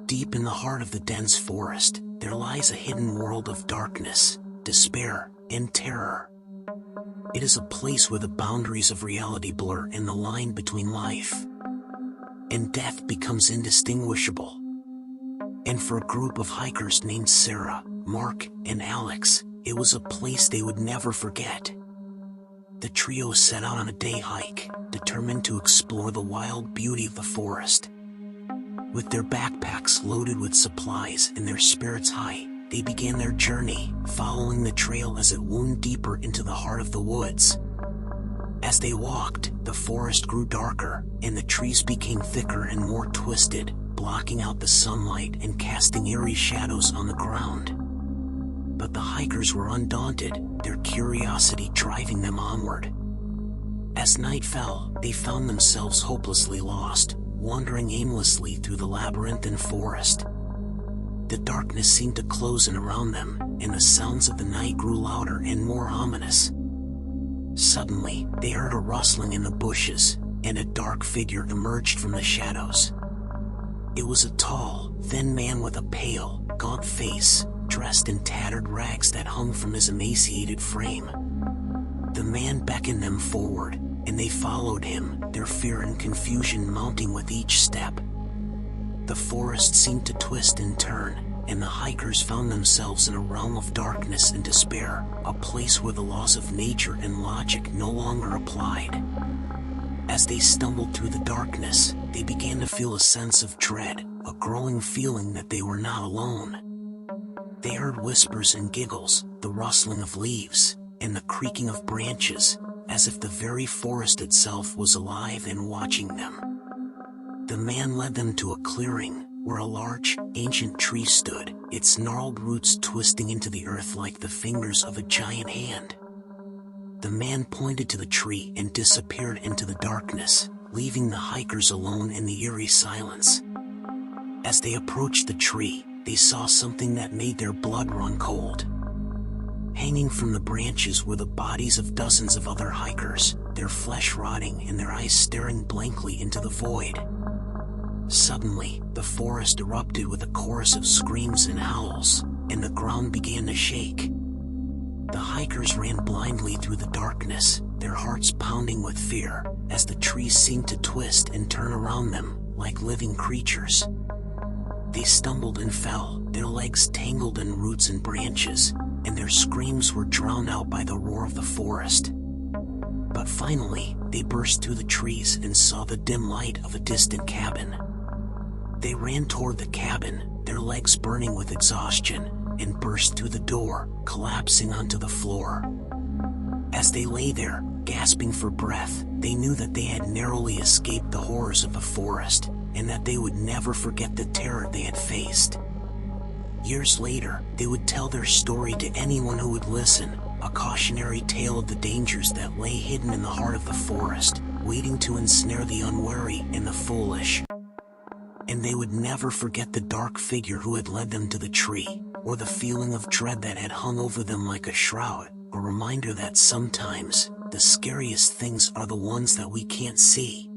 Deep in the heart of the dense forest, there lies a hidden world of darkness, despair, and terror. It is a place where the boundaries of reality blur and the line between life and death becomes indistinguishable. And for a group of hikers named Sarah, Mark, and Alex, it was a place they would never forget. The trio set out on a day hike, determined to explore the wild beauty of the forest. With their backpacks loaded with supplies and their spirits high, they began their journey, following the trail as it wound deeper into the heart of the woods. As they walked, the forest grew darker, and the trees became thicker and more twisted, blocking out the sunlight and casting eerie shadows on the ground. But the hikers were undaunted, their curiosity driving them onward. As night fell, they found themselves hopelessly lost, wandering aimlessly through the labyrinthine forest. The darkness seemed to close in around them, and the sounds of the night grew louder and more ominous. Suddenly, they heard a rustling in the bushes, and a dark figure emerged from the shadows. It was a tall, thin man with a pale, gaunt face, dressed in tattered rags that hung from his emaciated frame. The man beckoned them forward, and they followed him, their fear and confusion mounting with each step. The forest seemed to twist and turn, and the hikers found themselves in a realm of darkness and despair, a place where the laws of nature and logic no longer applied. As they stumbled through the darkness, they began to feel a sense of dread, a growing feeling that they were not alone. They heard whispers and giggles, the rustling of leaves, and the creaking of branches, as if the very forest itself was alive and watching them. The man led them to a clearing, where a large, ancient tree stood, its gnarled roots twisting into the earth like the fingers of a giant hand. The man pointed to the tree and disappeared into the darkness, leaving the hikers alone in the eerie silence. As they approached the tree, they saw something that made their blood run cold. Hanging from the branches were the bodies of dozens of other hikers, their flesh rotting and their eyes staring blankly into the void. Suddenly, the forest erupted with a chorus of screams and howls, and the ground began to shake. The hikers ran blindly through the darkness, their hearts pounding with fear, as the trees seemed to twist and turn around them, like living creatures. They stumbled and fell, their legs tangled in roots and branches, and their screams were drowned out by the roar of the forest. But finally, they burst through the trees and saw the dim light of a distant cabin. They ran toward the cabin, their legs burning with exhaustion, and burst through the door, collapsing onto the floor. As they lay there, gasping for breath, they knew that they had narrowly escaped the horrors of the forest, and that they would never forget the terror they had faced. Years later, they would tell their story to anyone who would listen, a cautionary tale of the dangers that lay hidden in the heart of the forest, waiting to ensnare the unwary and the foolish. And they would never forget the dark figure who had led them to the tree, or the feeling of dread that had hung over them like a shroud, a reminder that sometimes, the scariest things are the ones that we can't see.